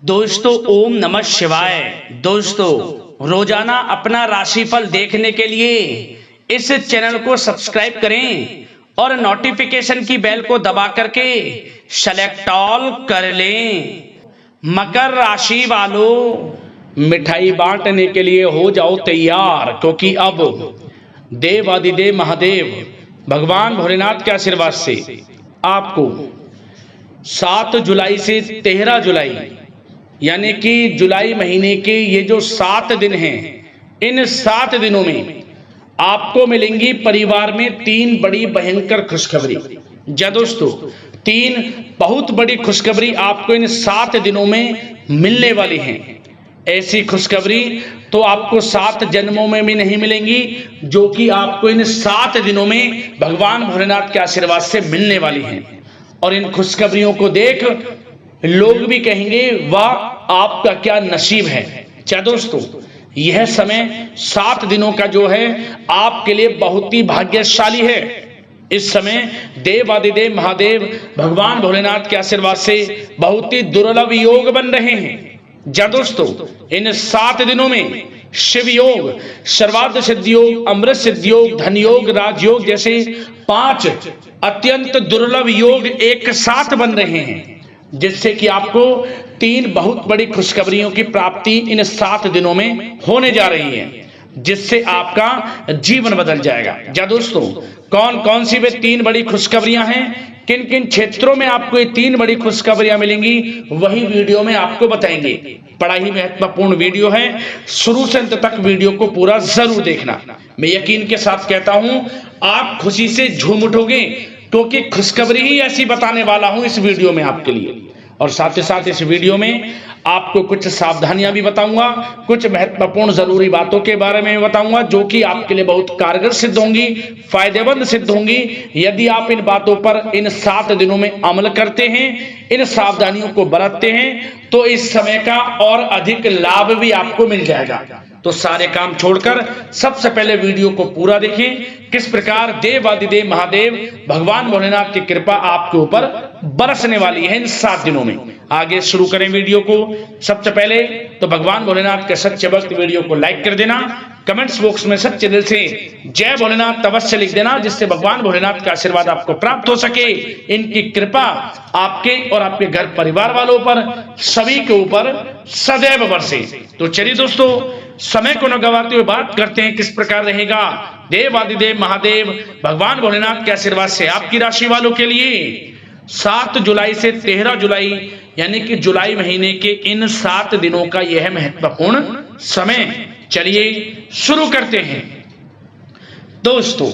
दोस्तों ओम नमः शिवाय। दोस्तों रोजाना अपना राशिफल देखने के लिए इस चैनल को सब्सक्राइब करें और नोटिफिकेशन की बेल को दबा करके सेलेक्ट ऑल कर लें। मकर राशि वालों, मिठाई बांटने के लिए हो जाओ तैयार, क्योंकि अब देवादिदेव महादेव भगवान भोलेनाथ के आशीर्वाद से आपको 7 जुलाई से 13 जुलाई यानी कि जुलाई महीने के ये जो 7 दिन हैं, इन 7 दिनों में आपको मिलेंगी परिवार में 3 बड़ी भयंकर खुशखबरी। जी दोस्तों, 3 बहुत बड़ी खुशखबरी आपको इन 7 दिनों में मिलने वाली हैं। ऐसी खुशखबरी तो आपको 7 जन्मों में भी नहीं मिलेंगी, जो कि आपको इन 7 दिनों में भगवान भोलेनाथ के आशीर्वाद से मिलने वाली हैं। और इन खुशखबरियों को देख लोग भी कहेंगे वाह आपका क्या नसीब है। क्या दोस्तों, यह समय 7 दिनों का जो है आपके लिए बहुत ही भाग्यशाली है। इस समय देवादिदेव महादेव भगवान भोलेनाथ के आशीर्वाद से बहुत ही दुर्लभ योग बन रहे हैं। जा दोस्तों, इन 7 दिनों में शिव योग, सर्वार्थ सिद्धि योग, अमृत सिद्धि योग, धन योग, राजयोग जैसे 5 अत्यंत दुर्लभ योग एक साथ बन रहे हैं, जिससे कि आपको 3 बहुत बड़ी खुशखबरियों की प्राप्ति इन 7 दिनों में होने जा रही है, जिससे आपका जीवन बदल जाएगा। जा दोस्तों, कौन कौन सी वे 3 बड़ी खुशखबरियां हैं, किन किन क्षेत्रों में आपको ये 3 बड़ी खुशखबरियां मिलेंगी, वही वीडियो में आपको बताएंगे। बड़ा ही महत्वपूर्ण वीडियो है, शुरू से अंत तक वीडियो को पूरा जरूर देखना। मैं यकीन के साथ कहता हूं आप खुशी से झूम उठोगे, क्योंकि खुशखबरी ही ऐसी बताने वाला हूं इस वीडियो में आपके लिए। और साथ ही साथ इस वीडियो में आपको कुछ सावधानियां भी बताऊंगा, कुछ महत्वपूर्ण जरूरी बातों के बारे में बताऊंगा, जो कि आपके लिए बहुत कारगर सिद्ध होंगी, फायदेमंद सिद्ध होंगी। यदि आप इन बातों पर इन 7 दिनों में अमल करते हैं, इन सावधानियों को बरतते हैं, तो इस समय का और अधिक लाभ भी आपको मिल जाएगा। तो सारे काम छोड़कर सबसे पहले वीडियो को पूरा देखें, किस प्रकार देवादिदेव महादेव भगवान भोलेनाथ की कृपा आपके ऊपर बरसने वाली है इन 7 दिनों में। आगे शुरू करें वीडियो को। सबसे पहले तो भगवान भोलेनाथ के सच्चे भक्त वीडियो को लाइक कर देना, कमेंट्स बॉक्स में सच्चे दिल से जय भोलेनाथ अवश्य लिख देना, जिससे भगवान भोलेनाथ का आशीर्वाद आपको प्राप्त हो सके, इनकी कृपा आपके और आपके घर परिवार वालों पर, सभी के ऊपर सदैव बरसे। तो चलिए दोस्तों, समय को न गवाते हुए बात करते हैं किस प्रकार रहेगा देवादिदेव महादेव भगवान भोलेनाथ के आशीर्वाद से आपकी राशि वालों के लिए 7 जुलाई से 13 जुलाई यानी कि जुलाई महीने के इन 7 दिनों का यह महत्वपूर्ण समय। चलिए शुरू करते हैं। दोस्तों,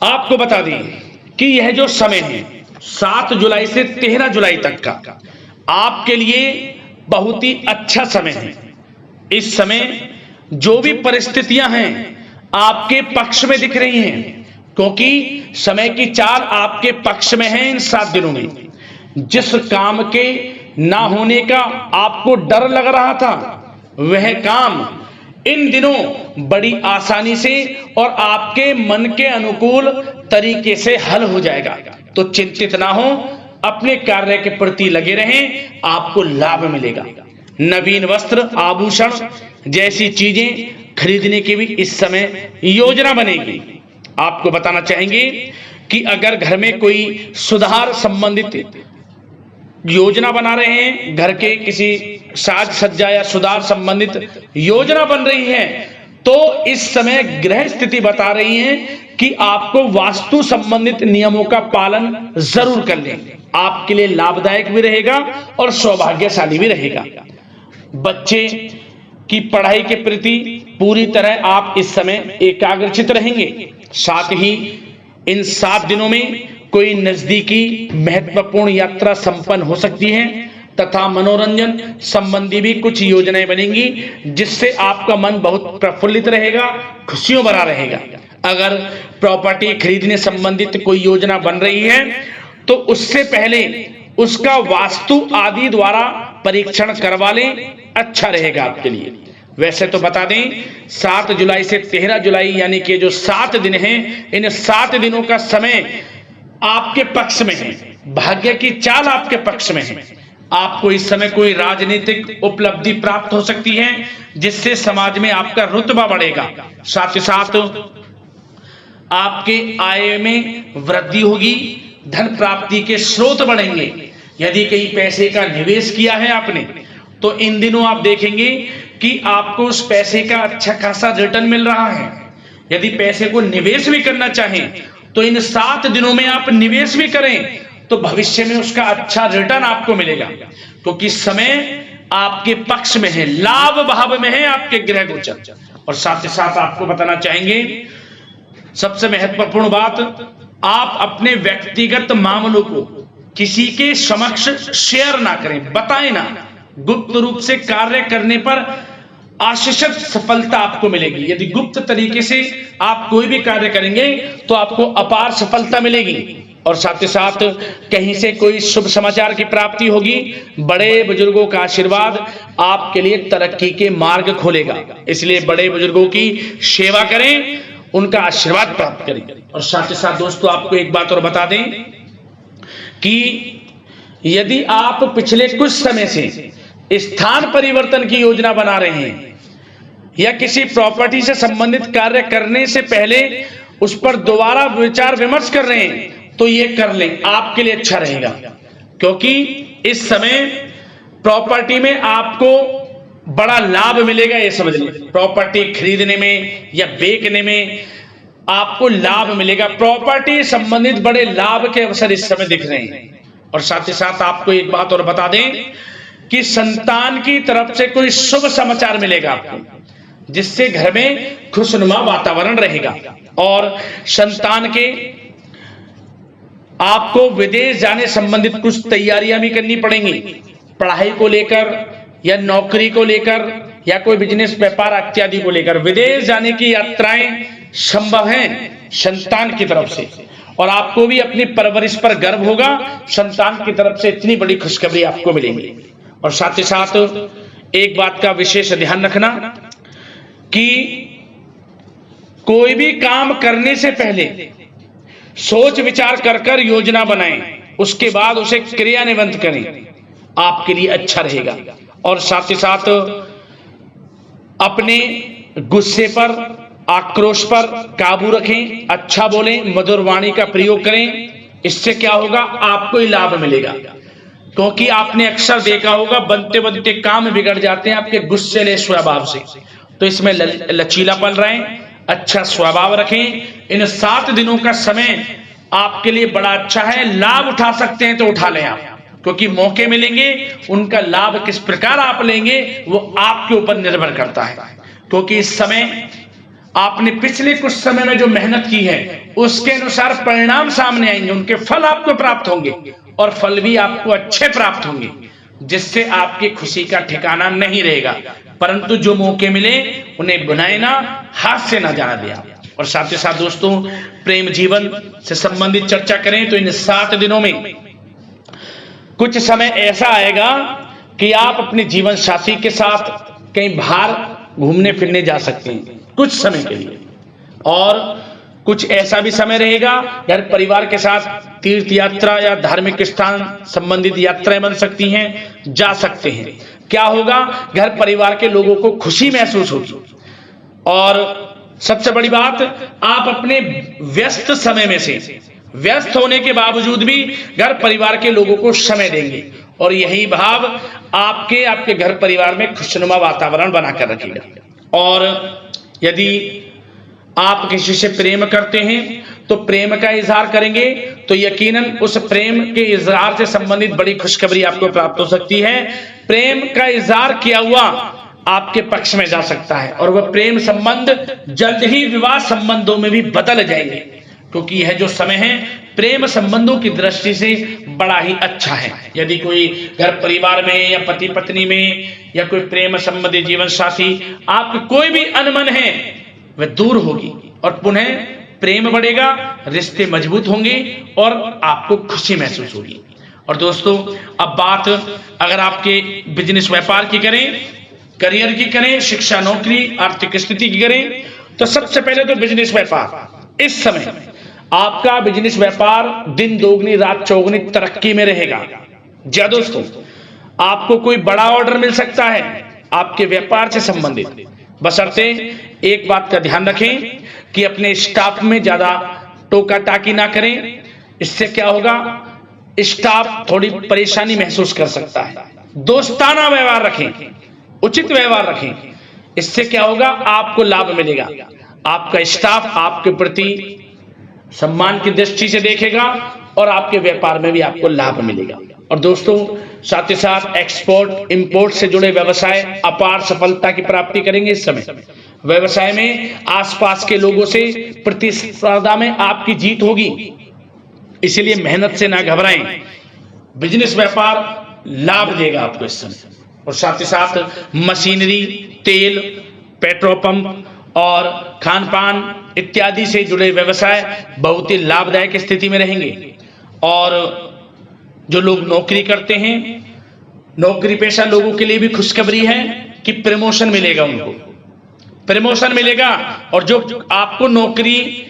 आपको बता दें कि यह जो समय है 7 जुलाई से 13 जुलाई तक का आपके लिए बहुत ही अच्छा समय है। इस समय जो भी परिस्थितियां हैं आपके पक्ष में दिख रही हैं, क्योंकि समय की चाल आपके पक्ष में है। इन 7 दिनों में जिस काम के ना होने का आपको डर लग रहा था, वह काम इन दिनों बड़ी आसानी से और आपके मन के अनुकूल तरीके से हल हो जाएगा। तो चिंतित ना हो, अपने कार्य के प्रति लगे रहें, आपको लाभ मिलेगा। नवीन वस्त्र, आभूषण जैसी चीजें खरीदने की भी इस समय योजना बनेगी। आपको बताना चाहेंगे कि अगर घर में कोई सुधार संबंधित योजना बना रहे हैं, घर के किसी साज सज्जा या सुधार संबंधित योजना बन रही है, तो इस समय ग्रह स्थिति बता रही है कि आपको वास्तु संबंधित नियमों का पालन जरूर कर लें। आपके लिए लाभदायक भी रहेगा और सौभाग्यशाली भी रहेगा। बच्चे की पढ़ाई के प्रति पूरी तरह आप इस समय एकाग्रचित रहेंगे। साथ ही इन 7 दिनों में कोई नजदीकी महत्वपूर्ण यात्रा संपन्न हो सकती है, तथा मनोरंजन संबंधी भी कुछ योजनाएं बनेंगी, जिससे आपका मन बहुत प्रफुल्लित रहेगा, खुशियों भरा रहेगा। अगर प्रॉपर्टी खरीदने संबंधित कोई योजना बन रही है, तो उससे पहले उसका वास्तु आदि द्वारा परीक्षण करवा लें, अच्छा रहेगा आपके लिए। वैसे तो बता दें 7 जुलाई से 13 जुलाई यानी कि जो 7 दिन हैं, इन 7 दिनों का समय आपके पक्ष में है, भाग्य की चाल आपके पक्ष में है। आपको इस समय कोई राजनीतिक उपलब्धि प्राप्त हो सकती है जिससे समाज में आपका रुतबा बढ़ेगा। साथ ही साथ आपके आय में वृद्धि होगी, धन प्राप्ति के स्रोत बढ़ेंगे। यदि कहीं पैसे का निवेश किया है आपने तो इन दिनों आप देखेंगे कि आपको उस पैसे का अच्छा खासा रिटर्न मिल रहा है। यदि पैसे को निवेश भी करना चाहें तो इन 7 दिनों में आप निवेश भी करें तो भविष्य में उसका अच्छा रिटर्न आपको मिलेगा, क्योंकि समय आपके पक्ष में है, लाभ भाव में है आपके ग्रह गोचर। और साथ ही साथ आपको बताना चाहेंगे सबसे महत्वपूर्ण बात, आप अपने व्यक्तिगत मामलों को किसी के समक्ष शेयर ना करें, बताएं ना। गुप्त रूप से कार्य करने पर आशीषित सफलता आपको मिलेगी। यदि गुप्त तरीके से आप कोई भी कार्य करेंगे तो आपको अपार सफलता मिलेगी। और साथ ही साथ कहीं से कोई शुभ समाचार की प्राप्ति होगी। बड़े बुजुर्गों का आशीर्वाद आपके लिए तरक्की के मार्ग खोलेगा, इसलिए बड़े बुजुर्गों की सेवा करें, उनका आशीर्वाद प्राप्त करें। और साथ ही साथ दोस्तों आपको एक बात और बता दें कि यदि आप पिछले कुछ समय से स्थान परिवर्तन की योजना बना रहे हैं या किसी प्रॉपर्टी से संबंधित कार्य करने से पहले उस पर दोबारा विचार विमर्श कर रहे हैं तो ये कर लें, आपके लिए अच्छा रहेगा। क्योंकि इस समय प्रॉपर्टी में आपको बड़ा लाभ मिलेगा, ये समझ लें। प्रॉपर्टी खरीदने में या बेचने में आपको लाभ मिलेगा। प्रॉपर्टी संबंधित बड़े लाभ के अवसर इस समय दिख रहे हैं। और साथ ही साथ आपको एक बात और बता दें कि संतान की तरफ से कोई शुभ समाचार मिलेगा आपको, जिससे घर में खुशनुमा वातावरण रहेगा। और संतान के आपको विदेश जाने संबंधित कुछ तैयारियां भी करनी पड़ेंगी, पढ़ाई को लेकर या नौकरी को लेकर या कोई बिजनेस व्यापार इत्यादि को लेकर विदेश जाने की यात्राएं संभव हैं संतान की तरफ से। और आपको भी अपनी परवरिश पर गर्व होगा, संतान की तरफ से इतनी बड़ी खुशखबरी आपको मिलेगी। और साथ ही साथ एक बात का विशेष ध्यान रखना कि कोई भी काम करने से पहले सोच विचार कर योजना बनाएं, उसके बाद उसे क्रियान्वयन करें, आपके लिए अच्छा रहेगा। और साथ ही साथ अपने गुस्से पर, आक्रोश पर काबू रखें, अच्छा बोलें, मधुर वाणी का प्रयोग करें। इससे क्या होगा, आपको ही लाभ मिलेगा। क्योंकि आपने अक्सर देखा होगा बनते बनते काम बिगड़ जाते हैं आपके गुस्सेले स्वभाव से। तो इसमें लचीलापन रहें, अच्छा स्वभाव रखें। इन 7 दिनों का समय आपके लिए बड़ा अच्छा है, लाभ उठा सकते हैं तो उठा लें आप, क्योंकि मौके मिलेंगे, उनका लाभ किस प्रकार आप लेंगे वो आपके ऊपर निर्भर करता है। क्योंकि इस समय आपने पिछले कुछ समय में जो मेहनत की है उसके अनुसार परिणाम सामने आएंगे, उनके फल आपको प्राप्त होंगे और फल भी आपको अच्छे प्राप्त होंगे, जिससे आपकी खुशी का ठिकाना नहीं रहेगा। परंतु जो मौके मिले उन्हें बुनाए ना, हाथ से ना जाने दिया। और साथ ही साथ दोस्तों प्रेम जीवन से संबंधित चर्चा करें तो इन 7 दिनों में कुछ समय ऐसा आएगा कि आप अपने जीवन साथी के साथ कहीं बाहर घूमने फिरने जा सकते हैं कुछ समय के लिए। और कुछ ऐसा भी समय रहेगा घर परिवार के साथ तीर्थ यात्रा या धार्मिक स्थान संबंधित यात्राएं बन सकती हैं, जा सकते हैं। क्या होगा, घर परिवार के लोगों को खुशी महसूस होगी। और सबसे बड़ी बात, आप अपने व्यस्त समय में से व्यस्त होने के बावजूद भी घर परिवार के लोगों को समय देंगे और यही भाव आपके घर परिवार में खुशनुमा वातावरण बनाकर रखेगा। और यदि आप किसी से प्रेम करते हैं तो प्रेम का इजहार करेंगे तो यकीनन उस प्रेम के इजहार से संबंधित बड़ी खुशखबरी आपको प्राप्त हो सकती है। प्रेम का इजहार किया हुआ आपके पक्ष में जा सकता है और वह प्रेम संबंध जल्द ही विवाह संबंधों में भी बदल जाएंगे, क्योंकि यह जो समय है प्रेम संबंधों की दृष्टि से बड़ा ही अच्छा है। यदि कोई घर परिवार में या पति पत्नी में या कोई प्रेम संबंधी जीवन साथी आपके कोई भी अनमन है वह दूर होगी और पुनः प्रेम बढ़ेगा, रिश्ते मजबूत होंगे और आपको खुशी महसूस होगी। और दोस्तों अब बात अगर आपके बिजनेस व्यापार की करें, करियर की करें, शिक्षा नौकरी आर्थिक स्थिति की करें, तो सबसे पहले तो बिजनेस व्यापार इस समय आपका बिजनेस व्यापार दिन दोगुनी रात चौगुनी तरक्की में रहेगा। जी दोस्तों, आपको कोई बड़ा ऑर्डर मिल सकता है आपके व्यापार से संबंधित। बशर्ते एक बात का ध्यान रखें कि अपने स्टाफ में ज्यादा टोका टाकी ना करें। इससे क्या होगा, स्टाफ थोड़ी परेशानी महसूस कर सकता है। दोस्ताना व्यवहार रखें, उचित व्यवहार रखें। इससे क्या होगा, आपको लाभ मिलेगा। आपका स्टाफ आपके प्रति सम्मान की दृष्टि से देखेगा और आपके व्यापार में भी आपको लाभ मिलेगा। और दोस्तों, साथ ही साथ एक्सपोर्ट इंपोर्ट से जुड़े व्यवसाय अपार सफलता की प्राप्ति करेंगे। इस समय व्यवसाय में आसपास के लोगों से प्रतिस्पर्धा में आपकी जीत होगी, इसलिए मेहनत से ना घबराएं। बिजनेस व्यापार लाभ देगा आपको इस समय। और साथ ही साथ मशीनरी, तेल, पेट्रोल पंप और खान पान इत्यादि से जुड़े व्यवसाय बहुत ही लाभदायक स्थिति में रहेंगे। और जो लोग नौकरी करते हैं, नौकरी पेशा लोगों के लिए भी खुशखबरी है कि प्रमोशन मिलेगा, उनको प्रमोशन मिलेगा। और जो आपको नौकरी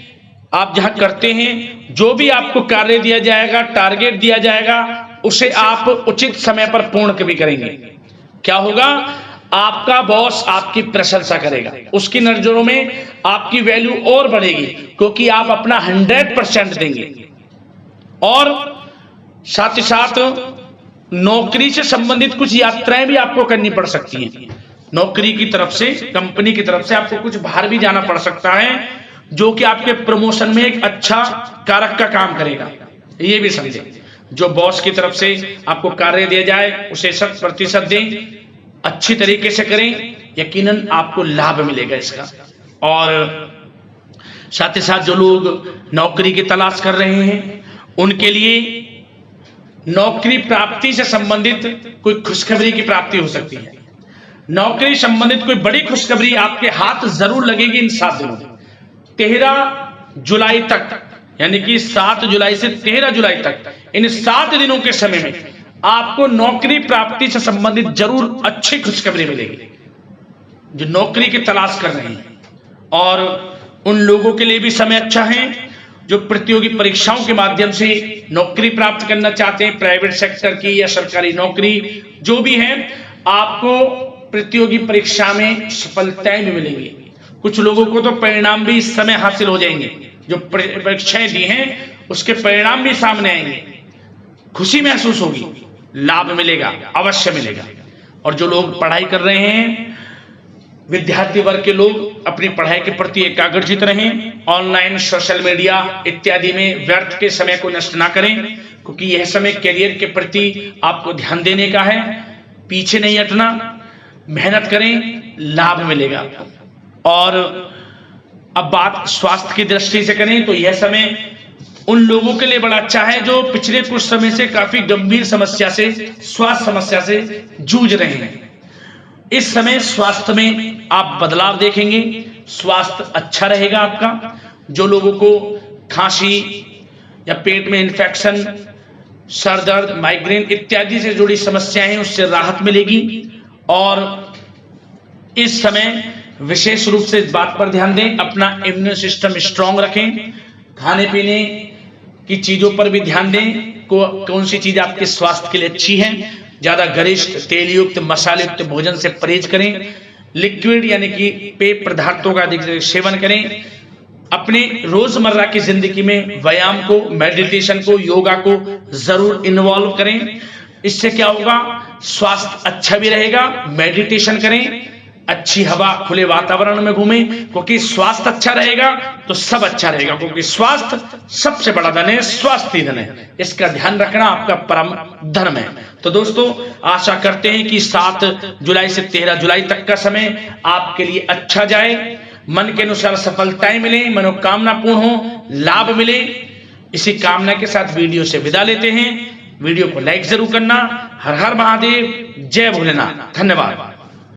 आप जहां करते हैं, जो भी आपको कार्य दिया जाएगा, टारगेट दिया जाएगा, उसे आप उचित समय पर पूर्ण भी करेंगे। क्या होगा, आपका बॉस आपकी प्रशंसा करेगा, उसकी नजरों में आपकी वैल्यू और बढ़ेगी, क्योंकि आप अपना 100% देंगे। और साथ ही साथ नौकरी से संबंधित कुछ यात्राएं भी आपको करनी पड़ सकती हैं। नौकरी की तरफ से, कंपनी की तरफ से आपको कुछ बाहर भी जाना पड़ सकता है, जो कि आपके प्रमोशन में एक अच्छा कारक का काम करेगा। ये भी समझें, जो बॉस की तरफ से आपको कार्य दिया जाए उसे 100% दें, अच्छी तरीके से करें, यकीनन आपको लाभ मिलेगा इसका। और साथ ही साथ जो लोग नौकरी की तलाश कर रहे हैं, उनके लिए नौकरी प्राप्ति से संबंधित कोई खुशखबरी की प्राप्ति हो सकती है। नौकरी संबंधित कोई बड़ी खुशखबरी आपके हाथ जरूर लगेगी इन 7 दिनों में। 13 जुलाई तक, यानी कि 7 जुलाई से 13 जुलाई तक, इन 7 दिनों के समय में आपको नौकरी प्राप्ति से संबंधित जरूर अच्छी खुशखबरी मिलेगी, जो नौकरी की तलाश कर रहे हैं। और उन लोगों के लिए भी समय अच्छा है जो प्रतियोगी परीक्षाओं के माध्यम से नौकरी प्राप्त करना चाहते हैं, प्राइवेट सेक्टर की या सरकारी नौकरी जो भी है। आपको प्रतियोगी परीक्षा में सफलताएं भी मिलेंगी। कुछ लोगों को तो परिणाम भी इस समय हासिल हो जाएंगे, जो परीक्षाएं दी हैं उसके परिणाम भी सामने आएंगे, खुशी महसूस होगी, लाभ मिलेगा, अवश्य मिलेगा। और जो लोग पढ़ाई कर रहे हैं, विद्यार्थी वर्ग के लोग अपनी पढ़ाई के प्रति एकाग्रचित रहें। ऑनलाइन, सोशल मीडिया इत्यादि में व्यर्थ के समय को नष्ट ना करें, क्योंकि यह समय करियर के प्रति आपको ध्यान देने का है। पीछे नहीं हटना, मेहनत करें, लाभ मिलेगा। और अब बात स्वास्थ्य की दृष्टि से करें तो यह समय उन लोगों के लिए बड़ा अच्छा है जो पिछले कुछ समय से काफी गंभीर समस्या से, स्वास्थ्य समस्या से जूझ रहे हैं। इस समय स्वास्थ्य में आप बदलाव देखेंगे, स्वास्थ्य अच्छा रहेगा आपका। जो लोगों को खांसी या पेट में इन्फेक्शन, सर दर्द, माइग्रेन इत्यादि से जुड़ी समस्याएं हैं, उससे राहत मिलेगी। और इस समय विशेष रूप से इस बात पर ध्यान दें, अपना इम्यून सिस्टम स्ट्रांग रखें। खाने पीने की चीजों पर भी ध्यान दें, कौन सी चीज आपके स्वास्थ्य के लिए अच्छी है। ज्यादा गरिष्ठ, तेल युक्त, मसाले युक्त भोजन से परहेज करें। लिक्विड यानी कि पेय पदार्थों का अधिक सेवन करें। अपने रोजमर्रा की जिंदगी में व्यायाम को, मेडिटेशन को, योगा को जरूर इन्वॉल्व करें। इससे क्या होगा, स्वास्थ्य अच्छा भी रहेगा। मेडिटेशन करें, अच्छी हवा, खुले वातावरण में घूमें, क्योंकि स्वास्थ्य अच्छा रहेगा तो सब अच्छा रहेगा। क्योंकि स्वास्थ्य सबसे बड़ा धन है, स्वास्थ्य ही धन है। इसका ध्यान रखना आपका परम धर्म है। तो दोस्तों, आशा करते हैं कि 7 जुलाई से 13 जुलाई तक का समय आपके लिए अच्छा जाए, मन के अनुसार सफलताएं मिले, मनोकामना पूर्ण हो, लाभ मिले। इसी कामना के साथ वीडियो से विदा लेते हैं। वीडियो को लाइक जरूर करना। हर हर महादेव, जय भोलेनाथ, धन्यवाद।